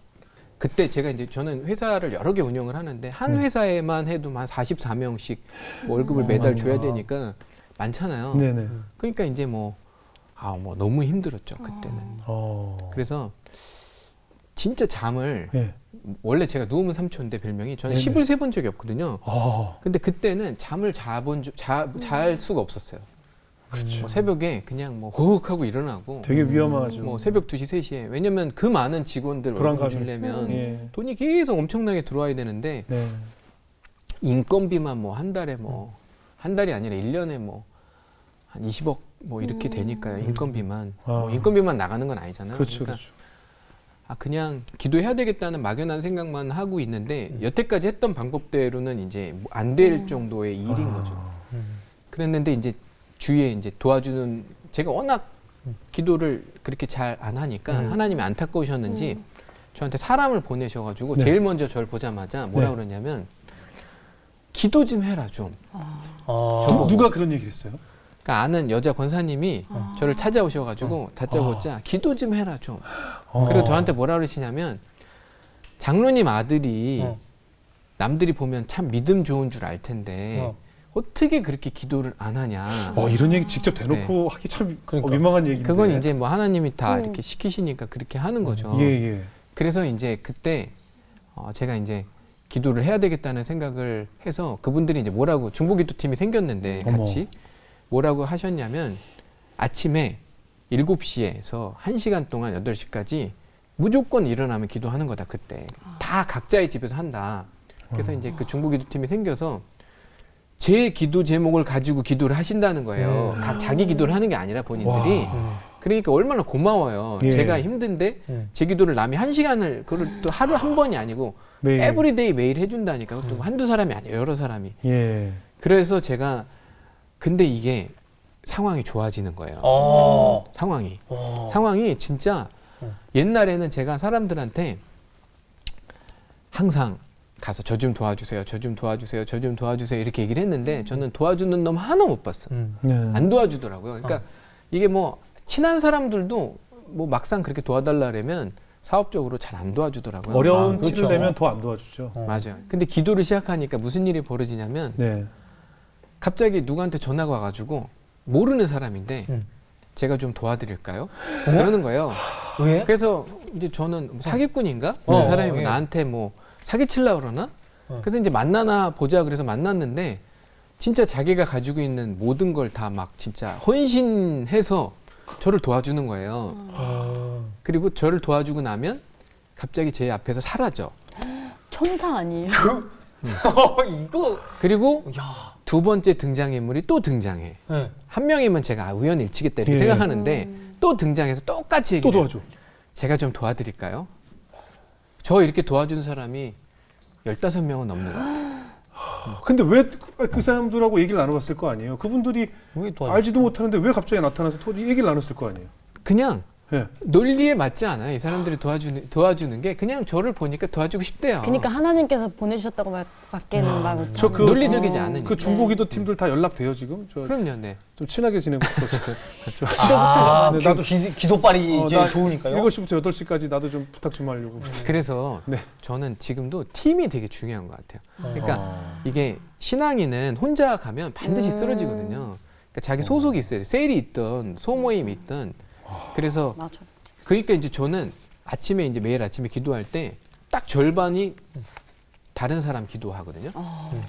그때 제가 이제 저는 회사를 여러 개 운영을 하는데 한 회사에만 해도 한 44명씩 월급을 매달 줘야 되니까 많잖아요. 네네. 그러니까 이제 뭐 너무 힘들었죠 그때는. 그래서 진짜 잠을 예. 원래 제가 누우면 3초인데 별명이 저는 네네. 10을 세본 적이 없거든요. 근데 그때는 잠을 잘 수가 없었어요. 뭐 새벽에 그냥 뭐 호흡하고 일어나고 되게 위험하죠. 뭐 새벽 2시, 3시에 왜냐면 그 많은 직원들 월급 불안감이. 주려면 예. 돈이 계속 엄청나게 들어와야 되는데 네. 인건비만 뭐 한 달에 뭐 한 달이 아니라 1년에 뭐 한 20억 뭐 이렇게 되니까요. 인건비만. 뭐 인건비만 나가는 건 아니잖아요. 그렇죠. 그러니까 그렇죠. 그냥 기도해야 되겠다는 막연한 생각만 하고 있는데 여태까지 했던 방법대로는 이제 안 될 정도의 일인 거죠. 그랬는데 이제 주위에 이제 도와주는 제가 워낙 기도를 그렇게 잘 안 하니까 하나님이 안타까우셨는지 저한테 사람을 보내셔가지고 네. 제일 먼저 저를 보자마자 뭐라 네. 그러냐면 기도 좀 해라 좀. 누가 그런 얘기를 했어요? 그러니까 아는 여자 권사님이 저를 찾아오셔가지고 다짜고짜 기도 좀 해라 좀. 그리고 저한테 뭐라 그러시냐면 장로님 아들이 남들이 보면 참 믿음 좋은 줄 알 텐데 어떻게 그렇게 기도를 안 하냐. 이런 얘기 직접 대놓고 하기 참 그러니까. 민망한 얘기인데. 그건 이제 뭐 하나님이 다 이렇게 시키시니까 그렇게 하는 거죠. 예. 그래서 이제 그때 제가 이제 기도를 해야 되겠다는 생각을 해서 그분들이 이제 뭐라고 중보기도팀이 생겼는데 같이 뭐라고 하셨냐면 아침에 7시에서 1시간 동안 8시까지 무조건 일어나면 기도하는 거다 그때. 다 각자의 집에서 한다. 그래서 이제 그 중보기도팀이 생겨서 제 기도 제목을 가지고 기도를 하신다는 거예요. 자기 기도를 하는 게 아니라 본인들이. 그러니까 얼마나 고마워요. 예. 제가 힘든데 제 기도를 남이 1시간을 그걸 또 하루 한 번이 아니고 매일. 에브리데이 매일 해준다니까. 그것도 한두 사람이 아니에요. 여러 사람이. 예. 그래서 제가 근데 이게 상황이 좋아지는 거예요. 상황이 진짜 옛날에는 제가 사람들한테 항상 가서 저 좀 도와주세요. 저 좀 도와주세요. 저 좀 도와주세요. 이렇게 얘기를 했는데 저는 도와주는 놈 하나 못 봤어요. 네. 안 도와주더라고요. 그러니까 이게 뭐 친한 사람들도 뭐 막상 그렇게 도와달라 그러면 사업적으로 잘 안 도와주더라고요. 어려운 그렇죠. 티를 내면 더 안 도와주죠. 맞아요. 근데 기도를 시작하니까 무슨 일이 벌어지냐면 네. 갑자기 누구한테 전화가 와가지고 모르는 사람인데 제가 좀 도와드릴까요? 그러는 거예요. 왜? 그래서 이제 저는 사기꾼인가? 그 사람이 뭐 나한테 뭐 사기치려고 그러나? 그래서 이제 만나나 보자 그래서 만났는데 진짜 자기가 가지고 있는 모든 걸 다 막 진짜 헌신해서 저를 도와주는 거예요. 그리고 저를 도와주고 나면 갑자기 제 앞에서 사라져. 천사 아니에요? 이거. 그리고 야. 두 번째 등장인물이 또 등장해. 네. 한 명이면 제가 우연일치겠다 이렇게 예. 생각하는데 또 등장해서 똑같이 또 얘기해요. 도와줘. 제가 좀 도와드릴까요? 저 이렇게 도와준 사람이 15명은 넘는 거예요. 근데 왜 그 사람들하고 얘기를 나눠봤을 거 아니에요? 그분들이 왜 도와줘? 알지도 못하는데 왜 갑자기 나타나서 얘기를 나눴을 거 아니에요? 그냥 예. 논리에 맞지 않아요. 이 사람들이 도와주는 게 그냥 저를 보니까 도와주고 싶대요. 그러니까 하나님께서 보내주셨다고 밖에는 말 못하고. 저 그 논리적이지 않으니까. 그 중보기도 팀들 다 연락돼요 지금? 그럼요, 네. 좀 친하게 지내고 싶었을 때. 네, 나도 기도빨이 제일 나 좋으니까요. 7시부터 8시까지 나도 좀 부탁 좀 하려고. 그래서 네. 저는 지금도 팀이 되게 중요한 것 같아요. 그러니까 이게 신앙인은 혼자 가면 반드시 쓰러지거든요. 그러니까 자기 소속이 있어요. 셀이 있든 소모임이 있든. 그래서 맞아. 그러니까 이제 저는 아침에 이제 매일 아침에 기도할 때 딱 절반이 다른 사람 기도하거든요.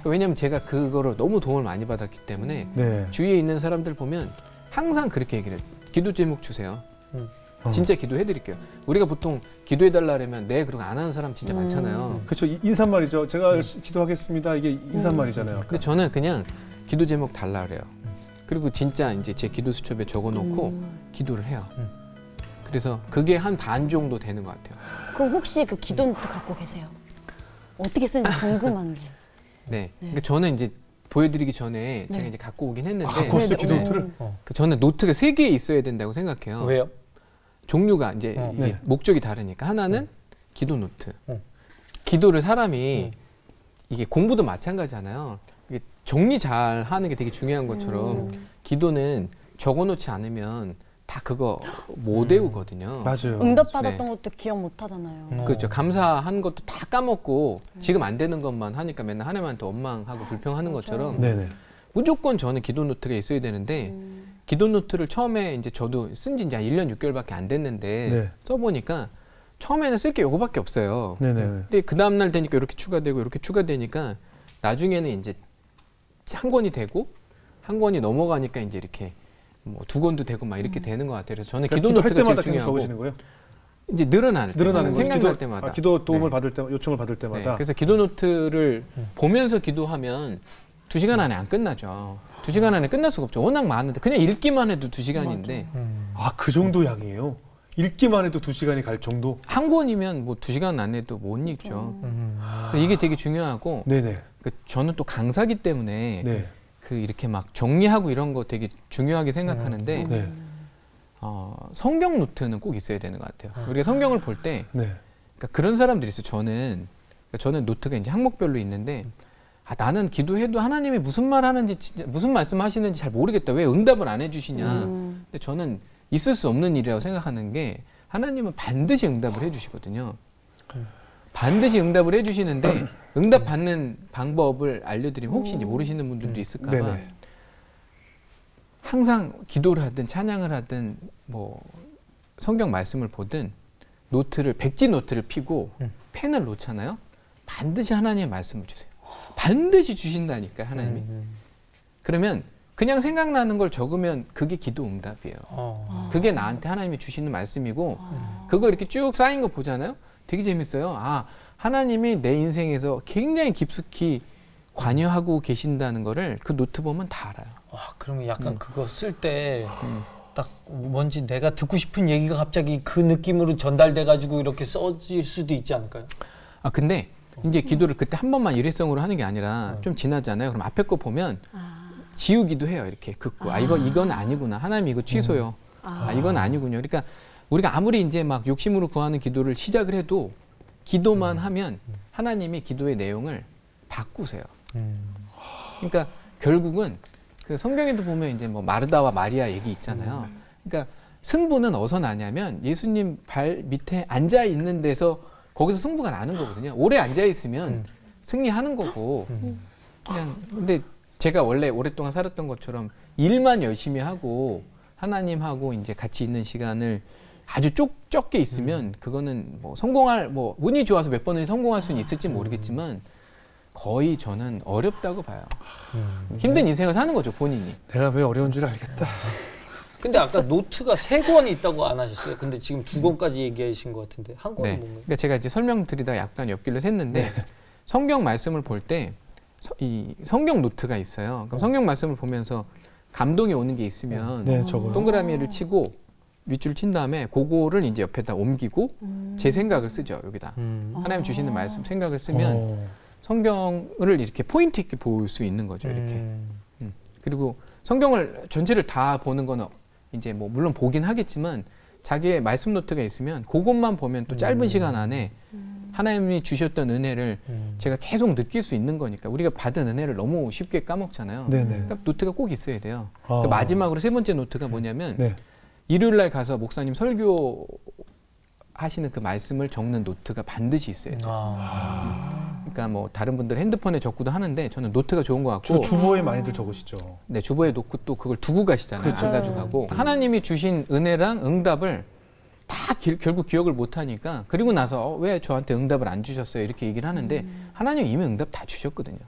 왜냐면 제가 그거를 너무 도움을 많이 받았기 때문에 네. 주위에 있는 사람들 보면 항상 그렇게 얘기를 해요. 기도 제목 주세요. 진짜 기도해드릴게요. 우리가 보통 기도해달라 그러면 네 그러고 안 하는 사람 진짜 많잖아요. 그렇죠. 인사말이죠. 제가 기도하겠습니다. 이게 인사말이잖아요. 근데 저는 그냥 기도 제목 달라 그래요. 그리고 진짜 이제 제 기도 수첩에 적어놓고 기도를 해요. 그래서 그게 한 반 정도 되는 것 같아요. 그럼 혹시 그 기도 노트 갖고 계세요? 어떻게 쓰는지 궁금한데. 네. 그러니까 저는 이제 보여드리기 전에 제가 이제 갖고 오긴 했는데 갖고 왔어요, 기도 네. 노트를? 저는 노트가 3개 있어야 된다고 생각해요. 왜요? 종류가 이제 이게 네. 목적이 다르니까 하나는 기도 노트. 기도를 사람이 이게 공부도 마찬가지잖아요. 이게 정리 잘 하는 게 되게 중요한 것처럼 기도는 적어놓지 않으면 다 그거 못 외우거든요. 맞아요. 응답받았던 것도 기억 못 하잖아요. 그렇죠. 감사한 것도 다 까먹고 지금 안 되는 것만 하니까 맨날 한 해만 더 원망하고 불평하는 것처럼 네네. 무조건 저는 기도 노트가 있어야 되는데 기도 노트를 처음에 이제 저도 쓴 지 이제 1년 6개월밖에 안 됐는데 네. 써보니까 처음에는 쓸 게 요거밖에 없어요. 네네. 근데 그 다음날 되니까 이렇게 추가되고 이렇게 추가되니까 나중에는 이제 한 권이 되고 한 권이 넘어가니까 이제 이렇게 뭐 2권도 되고 막 이렇게 되는 것 같아요. 그래서 저는 그러니까 기도 기도할 노트가 때마다 제일 계속 중요하고 적으시는 거예요? 이제 늘어나는 늘어나는 거죠. 생각날 때마다. 기도 도움을 네. 받을 때, 요청을 받을 때마다. 네, 그래서 기도 노트를 보면서 기도하면 2시간 안에 안 끝나죠. 2시간 안에 끝날 수가 없죠. 워낙 많은데 그냥 읽기만 해도 2시간인데 아, 그 정도 양이에요? 읽기만 해도 2시간이 갈 정도? 한 권이면 뭐 2시간 안에도 못 읽죠. 그래서 이게 되게 중요하고 네네. 저는 또 강사기 때문에 네. 그 이렇게 막 정리하고 이런 거 되게 중요하게 생각하는데 네. 성경 노트는 꼭 있어야 되는 것 같아요. 우리가 성경을 볼 때 네. 그러니까 그런 사람들이 있어요. 저는 노트가 이제 항목별로 있는데 나는 기도해도 하나님이 무슨 말 하는지 진짜 무슨 말씀 하시는지 잘 모르겠다. 왜 응답을 안 해주시냐. 근데 저는 있을 수 없는 일이라고 생각하는 게 하나님은 반드시 응답을 해주시거든요. 반드시 응답을 해주시는데 응답 받는 방법을 알려드리면 혹시 이제 모르시는 분들도 있을까 봐 네네. 항상 기도를 하든 찬양을 하든 뭐 성경 말씀을 보든 노트를 백지 노트를 펴고 펜을 놓잖아요. 반드시 하나님의 말씀을 주세요. 반드시 주신다니까 하나님이. 그러면 그냥 생각나는 걸 적으면 그게 기도 응답이에요. 그게 나한테 하나님이 주시는 말씀이고 그거 이렇게 쭉 쌓인 거 보잖아요. 되게 재밌어요. 하나님이 내 인생에서 굉장히 깊숙이 관여하고 계신다는 거를 그 노트 보면 다 알아요. 와, 그러면 약간 그거 쓸 때 딱 뭔지 내가 듣고 싶은 얘기가 갑자기 그 느낌으로 전달돼 가지고 이렇게 써질 수도 있지 않을까요? 근데 이제 기도를 그때 한 번만 일회성으로 하는 게 아니라 좀 지나잖아요. 그럼 앞에 거 보면 지우기도 해요. 이렇게 긋고 이건 아니구나. 하나님 이거 취소요. 이건 아니군요. 그러니까 우리가 아무리 이제 막 욕심으로 구하는 기도를 시작을 해도 기도만 하면 하나님이 기도의 내용을 바꾸세요. 그러니까 결국은 그 성경에도 보면 이제 뭐 마르다와 마리아 얘기 있잖아요. 그러니까 승부는 어디서 나냐면 예수님 발 밑에 앉아 있는 데서 거기서 승부가 나는 거거든요. 오래 앉아 있으면 승리하는 거고. 그냥 근데 제가 원래 오랫동안 살았던 것처럼 일만 열심히 하고 하나님하고 이제 같이 있는 시간을 아주 적게 있으면 그거는 뭐 뭐 운이 좋아서 몇 번은 성공할 수는 있을지 모르겠지만 거의 저는 어렵다고 봐요. 힘든 인생을 사는 거죠, 본인이. 내가 왜 어려운 줄 알겠다. 근데 아까 노트가 3권이 있다고 안 하셨어요? 근데 지금 2권까지 얘기하신 것 같은데 한 권은 뭔가요? 그러니까 제가 이제 설명드리다가 약간 옆길로 샜는데 성경 말씀을 볼 때 이 성경 노트가 있어요. 그럼 성경 말씀을 보면서 감동이 오는 게 있으면 네, 저거. 동그라미를 치고 밑줄을 친 다음에 그거를 이제 옆에다 옮기고 제 생각을 쓰죠. 여기다. 하나님 주시는 말씀 생각을 쓰면 성경을 이렇게 포인트 있게 볼 수 있는 거죠. 이렇게. 그리고 성경을 전체를 다 보는 거는 이제 뭐 물론 보긴 하겠지만 자기의 말씀 노트가 있으면 그것만 보면 또 짧은 시간 안에 하나님이 주셨던 은혜를 제가 계속 느낄 수 있는 거니까 우리가 받은 은혜를 너무 쉽게 까먹잖아요. 네네. 그러니까 노트가 꼭 있어야 돼요. 그러니까 마지막으로 3번째 노트가 뭐냐면 네. 일요일 날 가서 목사님 설교 하시는 그 말씀을 적는 노트가 반드시 있어야 돼요. 그러니까 뭐 다른 분들 핸드폰에 적고도 하는데 저는 노트가 좋은 것 같고 주보에 많이들 적으시죠. 네, 주보에 놓고 또 그걸 두고 가시잖아요. 그렇죠. 안 가지고 가고 하나님이 주신 은혜랑 응답을 다 결국 기억을 못 하니까 그리고 나서 왜 저한테 응답을 안 주셨어요? 이렇게 얘기를 하는데 하나님 이미 응답 다 주셨거든요.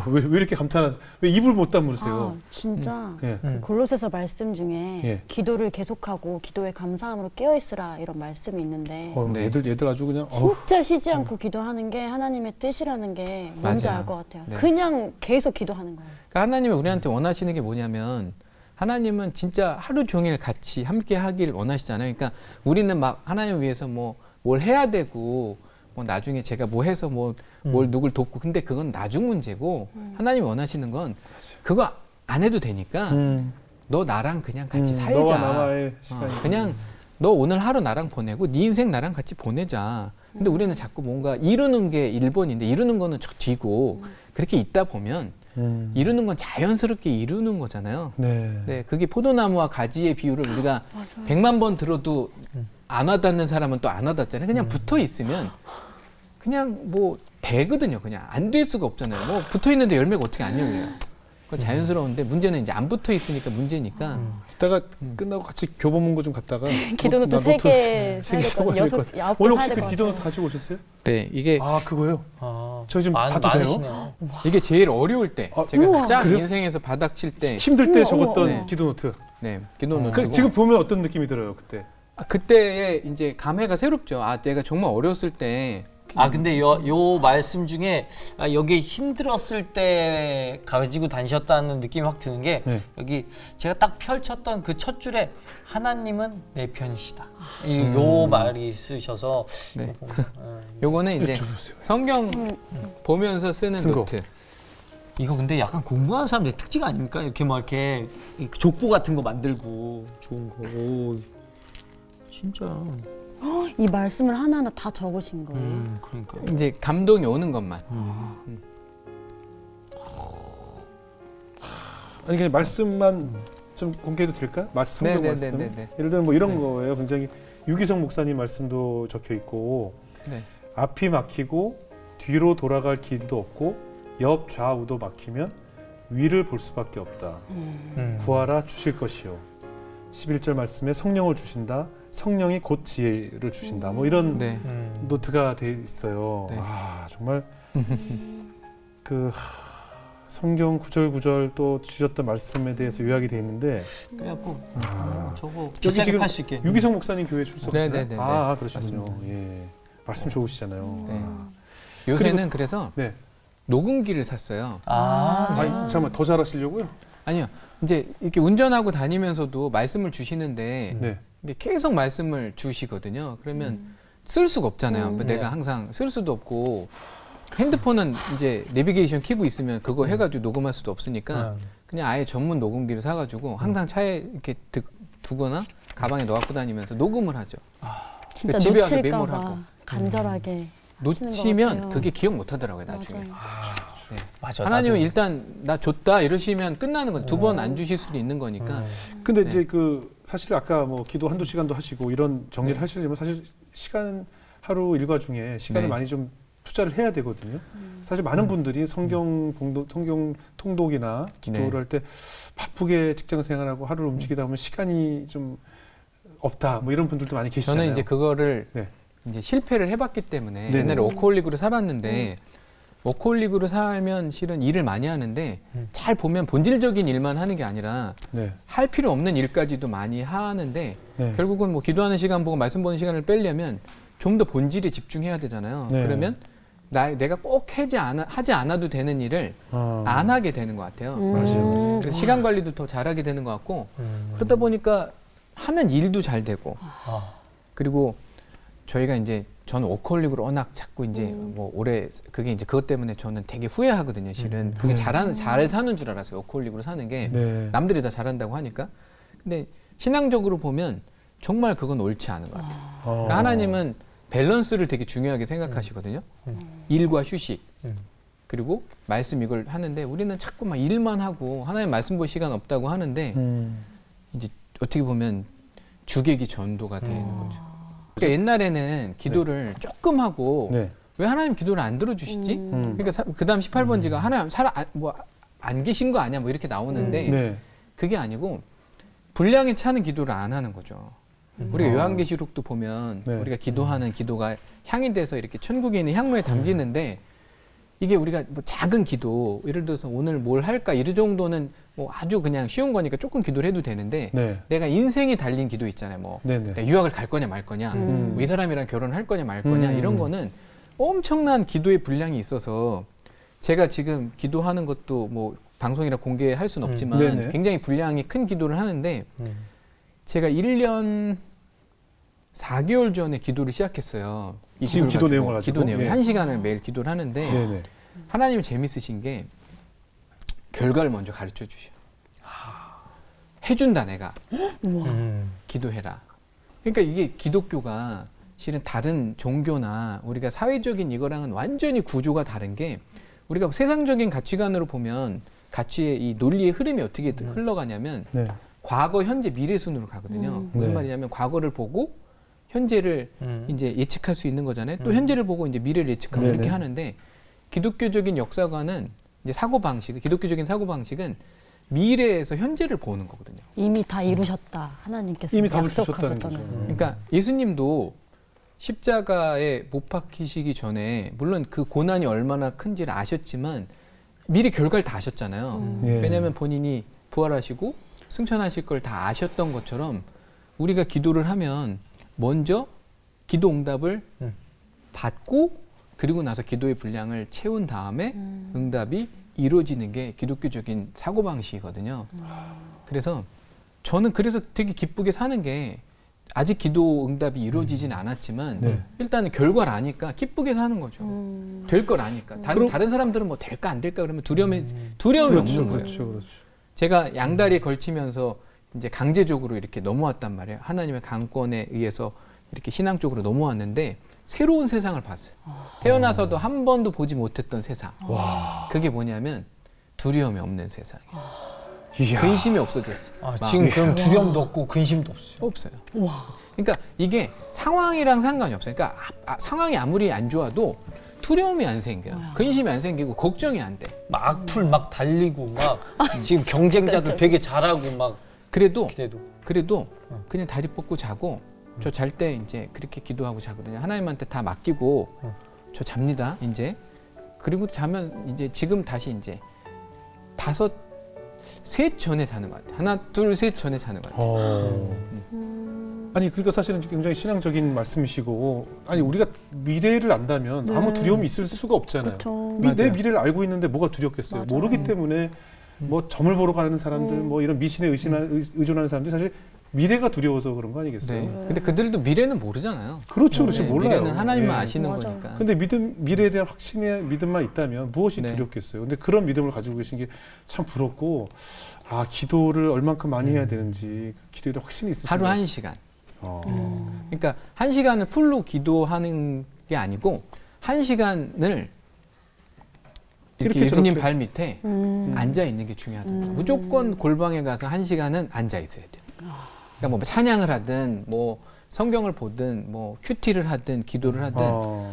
왜 이렇게 감탄하세요? 왜 입을 못 다물으세요? 진짜 예. 그 골로새서 말씀 중에 예. 기도를 계속하고 기도에 감사함으로 깨어 있으라 이런 말씀이 있는데 네. 얘들 아주 그냥 진짜 쉬지 않고 기도하는 게 하나님의 뜻이라는 게 뭔지 맞아요. 알 것 같아요. 네. 그냥 계속 기도하는 거예요. 그러니까 하나님이 우리한테 원하시는 게 뭐냐면 하나님은 진짜 하루 종일 같이 함께 하길 원하시잖아요. 그러니까 우리는 막 하나님을 위해서 뭐 뭘 해야 되고 뭐 나중에 제가 뭐 해서 뭘 누굴 돕고 근데 그건 나중 문제고 하나님이 원하시는 건 그거 안 해도 되니까 너 나랑 그냥 같이 살자. 너와 나와의 시간이 그냥 너 오늘 하루 나랑 보내고 네 인생 나랑 같이 보내자. 근데 우리는 자꾸 뭔가 이루는 게 1번인데 이루는 거는 저 뒤고 그렇게 있다 보면 이루는 건 자연스럽게 이루는 거잖아요. 네. 네, 그게 포도나무와 가지의 비유를 우리가 맞아요. 100만 번 들어도 안 와닿는 사람은 또 안 와닿잖아요. 그냥 붙어 있으면 그냥 뭐 되거든요. 그냥 안 될 수가 없잖아요. 뭐 붙어 있는데 열매가 어떻게 안 열려요? 그건 자연스러운데 문제는 이제 안 붙어 있으니까 문제니까. 이따가 끝나고 같이 교보문고 좀 갔다가 기도노트 3개 사야 사야 될 될 것 것 같아요. 9개 오늘 사야 혹시 될 그 것 기도노트 같아요. 가지고 오셨어요? 네, 이게 그거요? 저 지금 봐도 돼요? 많으시네요. 이게 제일 어려울 때, 제가 우와. 가장 그래요? 인생에서 바닥칠 때, 힘들 때 우와, 적었던 우와. 기도노트. 네, 기도 노트고. 지금 보면 어떤 느낌이 들어요, 그때? 그때의 이제 감회가 새롭죠. 아, 내가 정말 어렸을 때. 근데 요 말씀 중에 여기 힘들었을 때 가지고 다니셨다는 느낌이 확 드는 게 네. 여기 제가 딱 펼쳤던 그 첫 줄에 하나님은 내 편이시다. 요 말이 있으셔서 네. 이거 요거는 이제 여쭤보세요. 성경 보면서 쓰는 쓴 거. 노트. 이거 근데 약간 공부하는 사람들의 특징 아닙니까? 이렇게 막 이렇게 족보 같은 거 만들고 좋은 거. 오, 진짜. 이 말씀을 하나하나 다 적으신 거예요. 그러니까. 이제 감동이 오는 것만. 아니 그냥 말씀만 좀 공개해도 될까? 성경 말씀. 네네네네. 예를 들면 뭐 이런 거예요. 굉장히 유기성 목사님 말씀도 적혀 있고 네. 앞이 막히고 뒤로 돌아갈 길도 없고 옆 좌우도 막히면 위를 볼 수밖에 없다. 구하라 주실 것이요. 11절 말씀에 성령을 주신다. 성령이 곧 지혜를 주신다. 뭐 이런 네. 노트가 돼 있어요. 네. 정말 그 성경 구절 또 주셨던 말씀에 대해서 요약이 돼 있는데 그래갖고 저거 여기 비싸게 지금 팔 수 있게. 유기성 목사님 교회 출석이시나요? 네네네. 그러시군요. 예. 말씀 좋으시잖아요. 네. 요새는 그래서 네. 녹음기를 샀어요. 잠깐만 더 잘하시려고요? 아니요. 이제 이렇게 운전하고 다니면서도 말씀을 주시는데 네. 이게 계속 말씀을 주시거든요. 그러면 쓸 수가 없잖아요. 내가 항상 쓸 수도 없고 핸드폰은 이제 내비게이션 켜고 있으면 그거 해가지고 녹음할 수도 없으니까 그냥 아예 전문 녹음기를 사가지고 항상 차에 이렇게 두거나 가방에 넣어갖고 다니면서 녹음을 하죠. 진짜 집에 와서 놓칠까 메모를 봐 하고. 간절하게 하시는 것 놓치면 같아요. 그게 기억 못 하더라고요, 나중에. 맞아요. 네. 맞아. 하나님은 나도. 일단 나 줬다 이러시면 끝나는 거죠. 2번 안 주실 수도 있는 거니까. 근데 네. 이제 그 사실 아까 뭐 기도 한두 시간도 하시고 이런 정리를 하시려면 사실 시간 하루 일과 중에 시간을 네. 많이 좀 투자를 해야 되거든요. 사실 많은 분들이 성경 통독이나 기도를 네. 할 때 바쁘게 직장 생활하고 하루를 움직이다 보면 시간이 좀 없다. 뭐 이런 분들도 많이 계시잖아요. 저는 이제 그거를 네. 이제 실패를 해봤기 때문에 네네. 옛날에 워커홀릭으로 살았는데 워커홀릭으로 살면 실은 일을 많이 하는데 잘 보면 본질적인 일만 하는 게 아니라 네. 할 필요 없는 일까지도 많이 하는데 네. 결국은 뭐 기도하는 시간 보고 말씀 보는 시간을 빼려면 좀 더 본질에 집중해야 되잖아요. 네. 그러면 내가 꼭 하지 않아도 되는 일을 안 하게 되는 것 같아요. 맞아요. 그래서 시간 관리도 더 잘하게 되는 것 같고 그러다 보니까 하는 일도 잘 되고 그리고 저희가 이제 저는 워커홀릭으로 워낙 자꾸 이제 뭐 올해 그게 이제 그것 때문에 저는 되게 후회하거든요. 실은 그게 잘 사는 줄 알았어요. 워커홀릭으로 사는 게 네. 남들이 다 잘한다고 하니까. 근데 신앙적으로 보면 정말 그건 옳지 않은 것 같아요. 그러니까 하나님은 밸런스를 되게 중요하게 생각하시거든요. 일과 휴식 그리고 말씀 이걸 하는데 우리는 자꾸 막 일만 하고 하나님 말씀 볼 시간 없다고 하는데 이제 어떻게 보면 주객이 전도가 되는 거죠. 그러니까 옛날에는 기도를 조금 하고 네. 왜 하나님 기도를 안 들어주시지? 그러니까 그다음 18번지가 하나님 안 계신 거 아니야? 뭐 이렇게 나오는데 네. 그게 아니고 분량에 차는 기도를 안 하는 거죠. 우리가 요한계시록도 보면 네. 우리가 기도하는 기도가 향이 돼서 이렇게 천국에 있는 향로에 담기는데 이게 우리가 뭐 작은 기도, 예를 들어서 오늘 뭘 할까 이 정도는 뭐 아주 그냥 쉬운 거니까 조금 기도를 해도 되는데 네. 내가 인생이 달린 기도 있잖아요. 뭐 네네. 내가 유학을 갈 거냐 말 거냐, 뭐이 사람이랑 결혼을 할 거냐 말 거냐 이런 거는 엄청난 기도의 분량이 있어서 제가 지금 기도하는 것도 뭐 방송이라 공개할 수는 없지만 네네. 굉장히 분량이 큰 기도를 하는데 제가 1년 4개월 전에 기도를 시작했어요. 이 지금 기도를 기도 내용을 가지고? 기도 내용 예. 1시간을 매일 기도를 하는데 네네. 하나님이 재밌으신 게 결과를 먼저 가르쳐 주셔. 해준다 내가. 기도해라. 그러니까 이게 기독교가 실은 다른 종교나 우리가 사회적인 이거랑은 완전히 구조가 다른 게 우리가 세상적인 가치관으로 보면 가치의 이 논리의 흐름이 어떻게 흘러가냐면 네. 과거, 현재, 미래 순으로 가거든요. 무슨 네. 말이냐면 과거를 보고 현재를 이제 예측할 수 있는 거잖아요. 또 현재를 보고 이제 미래를 예측하고 네네. 이렇게 하는데 기독교적인 역사관은 이제 사고 방식, 기독교적인 사고 방식은 미래에서 현재를 보는 거거든요. 이미 다 이루셨다. 하나님께서 이미 답을 주셨다는 약속하셨잖아요. 거죠. 그러니까 예수님도 십자가에 못 박히시기 전에 물론 그 고난이 얼마나 큰지를 아셨지만 미리 결과를 다 아셨잖아요. 예. 왜냐하면 본인이 부활하시고 승천하실 걸 다 아셨던 것처럼 우리가 기도를 하면 먼저 기도 응답을 받고 그리고 나서 기도의 분량을 채운 다음에 응답이 이루어지는 게 기독교적인 사고방식이거든요. 그래서 저는 그래서 되게 기쁘게 사는 게 아직 기도 응답이 이루어지진 않았지만 네. 일단은 결과를 아니까 기쁘게 사는 거죠. 될 걸 아니까. 다른 사람들은 뭐 될까 안 될까 그러면 두려움이 그렇죠, 없는 거예요. 그렇죠, 그렇죠. 제가 양다리에 걸치면서 이제 강제적으로 이렇게 넘어왔단 말이에요. 하나님의 강권에 의해서 이렇게 신앙 쪽으로 넘어왔는데 새로운 세상을 봤어요. 태어나서도 한 번도 보지 못했던 세상. 그게 뭐냐면 두려움이 없는 세상이에요. 이야. 근심이 없어졌어요. 지금 그럼 두려움도 없고 근심도 없어요. 없어요. 그러니까 이게 상황이랑 상관이 없어요. 그러니까 상황이 아무리 안 좋아도 두려움이 안 생겨요. 근심이 안 생기고 걱정이 안 돼. 막 악플 막 달리고 막 지금 경쟁자들 되게 잘하고 막 그래도 기대도. 그냥 다리 뻗고 자고 저 잘 때 이제 그렇게 기도하고 자거든요. 하나님한테 다 맡기고 저 잡니다. 이제 그리고 자면 이제 지금 다시 이제 셋 전에 자는 것 같아요. 하나, 둘, 셋 전에 자는 것 같아요. 아니 그러니까 사실은 굉장히 신앙적인 말씀이시고 아니 우리가 미래를 안다면 아무 두려움이 있을 수가 없잖아요. 그렇죠. 내 맞아요. 미래를 알고 있는데 뭐가 두렵겠어요. 맞아요. 모르기 때문에 뭐 점을 보러 가는 사람들 뭐 이런 미신에 의존하는 사람들이 사실 미래가 두려워서 그런 거 아니겠어요? 네. 근데 그들도 미래는 모르잖아요. 그렇죠, 그렇죠. 네, 몰라요. 미래는 하나님만 예. 아시는 맞아요. 거니까. 근데 미래에 대한 확신의 믿음만 있다면 무엇이 네. 두렵겠어요. 근데 그런 믿음을 가지고 계신 게 참 부럽고 아 기도를 얼만큼 많이 해야 되는지 기도에 대한 확신이 있으신 하루 것 1시간. 같아요. 그러니까 1시간을 풀로 기도하는 게 아니고 1시간을 이렇게 이렇게 예수님 저렇게. 발 밑에 앉아 있는 게 중요하다는 거죠. 무조건 골방에 가서 1시간은 앉아 있어야 돼요. 그러니까 뭐 찬양을 하든 뭐 성경을 보든 뭐 큐티를 하든 기도를 하든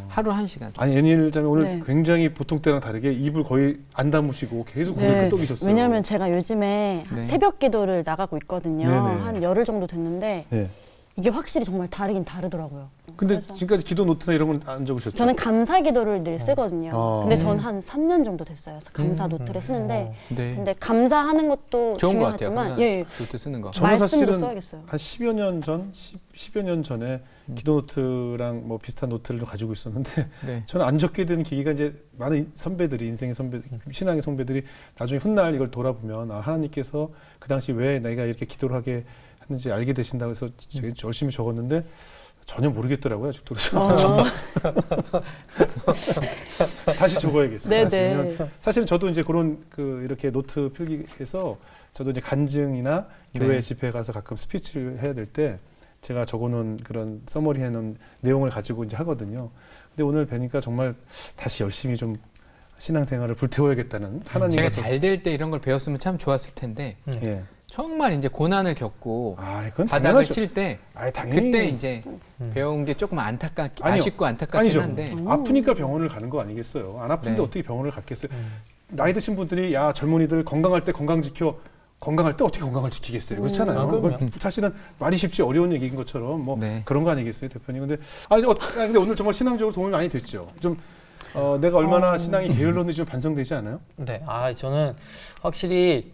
하루 1시간. 아니 애니엘자매 오늘 네. 굉장히 보통 때랑 다르게 입을 거의 안 다무시고 계속 고개 네. 끄덕이셨어요. 왜냐하면 제가 요즘에 네. 새벽 기도를 나가고 있거든요. 네네. 한 열흘 정도 됐는데 네. 이게 확실히 정말 다르긴 다르더라고요. 근데 지금까지 기도 노트나 이런 건 안 적으셨죠? 저는 감사 기도를 늘 쓰거든요. 근데 전 한 3년 정도 됐어요. 감사 노트를 쓰는데 네. 근데 감사하는 것도 좋은 것 같아요. 중요하지만 예, 노트 쓰는 거. 저는 말씀도 사실은 써야겠어요. 한 10여 년 전, 10여 년 전에 기도 노트랑 뭐 비슷한 노트를 좀 가지고 있었는데 네. 저는 안 적게 된 계기가 이제 많은 선배들이 인생의 선배, 신앙의 선배들이 나중에 훗날 이걸 돌아보면 아, 하나님께서 그 당시 왜 내가 이렇게 기도를 하게 했는지 알게 되신다고 해서 열심히 적었는데 전혀 모르겠더라고요. 아직도. 그래서 다시 적어야겠어요. 네네. 사실은 저도 이제 그런 이렇게 노트 필기해서 저도 이제 간증이나 교회 네. 집회 가서 가끔 스피치를 해야 될 때 제가 적어놓은 그런 서머리 해놓은 내용을 가지고 이제 하거든요. 근데 오늘 뵈니까 정말 다시 열심히 좀 신앙생활을 불태워야겠다는 하나님과 제가 잘 될 때 이런 걸 배웠으면 참 좋았을 텐데 예. 정말 이제 고난을 겪고 아, 그건 바닥을 당연하죠. 칠 때 아, 당연히 그때 이제 배운 게 조금 아니요. 아쉽고 안타깝긴 아니죠. 한데 아프니까 병원을 가는 거 아니겠어요? 안 아픈데 네. 어떻게 병원을 갔겠어요? 나이 드신 분들이 야 젊은이들 건강할 때 건강 지켜 건강할 때 어떻게 건강을 지키겠어요? 그렇잖아요. 그럼요. 사실은 말이 쉽지 어려운 얘기인 것처럼 뭐 네. 그런 거 아니겠어요, 대표님? 근데 오늘 정말 신앙적으로 도움이 많이 됐죠. 좀 내가 얼마나 신앙이 게을렀는지 좀 반성되지 않아요? 네, 저는 확실히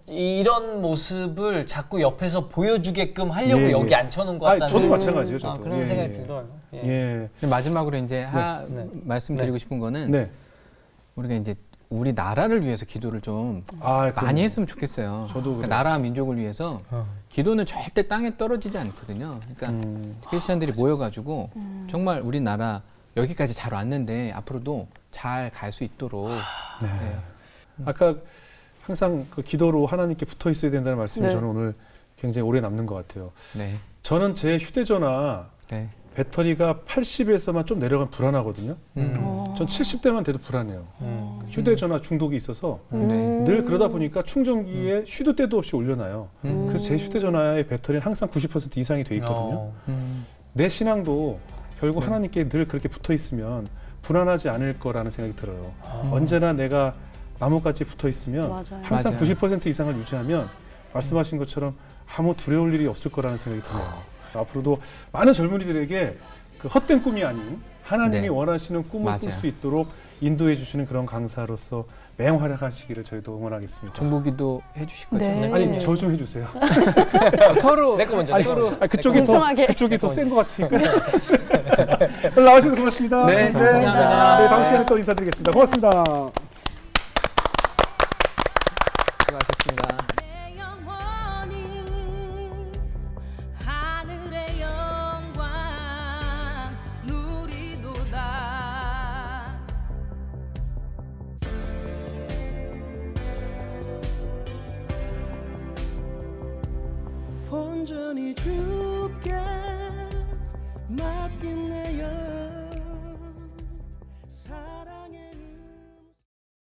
이런 모습을 자꾸 옆에서 보여주게끔 하려고 예, 여기 예. 앉혀놓은 것 같다는 저도 마찬가지예요. 저도. 그런 예, 생각이 예. 들어요. 예. 예. 마지막으로 이제 네. 말씀드리고 싶은 거는 네. 우리가 이제 우리 나라를 위해서 기도를 좀 그럼요. 많이 했으면 좋겠어요. 저도 그래요. 나라와 민족을 위해서 기도는 절대 땅에 떨어지지 않거든요. 그러니까 크리스천들이 모여가지고 정말 우리나라 여기까지 잘 왔는데 앞으로도 잘 갈 수 있도록. 네. 네. 아까 항상 그 기도로 하나님께 붙어 있어야 된다는 말씀이 네. 저는 오늘 굉장히 오래 남는 것 같아요. 네. 저는 제 휴대전화 네. 배터리가 80에서만 좀 내려가면 불안하거든요. 전 70대만 돼도 불안해요. 휴대전화 중독이 있어서 네. 늘 그러다 보니까 충전기에 쉬도 때도 없이 올려놔요. 그래서 제 휴대전화의 배터리는 항상 90% 이상이 돼 있거든요. 내 신앙도 결국 하나님께 늘 그렇게 붙어 있으면 불안하지 않을 거라는 생각이 들어요. 언제나 내가 나무까지 붙어 있으면 맞아요. 항상 맞아요. 90% 이상을 유지하면 말씀하신 것처럼 아무 두려울 일이 없을 거라는 생각이 들어요. 앞으로도 많은 젊은이들에게 그 헛된 꿈이 아닌 하나님이 네. 원하시는 꿈을 맞아요. 꿀 수 있도록 인도해 주시는 그런 강사로서 맹활약하시기를 저희도 응원하겠습니다. 중보기도 해주실 거죠? 네. 아니 저 좀 해주세요. 서로 내 거 먼저. 아니, 내 거. 그쪽이 공평하게. 그쪽이 더 센 것 같으니까. 오늘 나와주셔서 고맙습니다. 네, 감사합니다. 저희 다음 시간에 또 인사드리겠습니다. 고맙습니다. 수고하셨습니다. 내 영혼이 하늘의 영광 누리도다. 온전히 주께 맡긴 내 영혼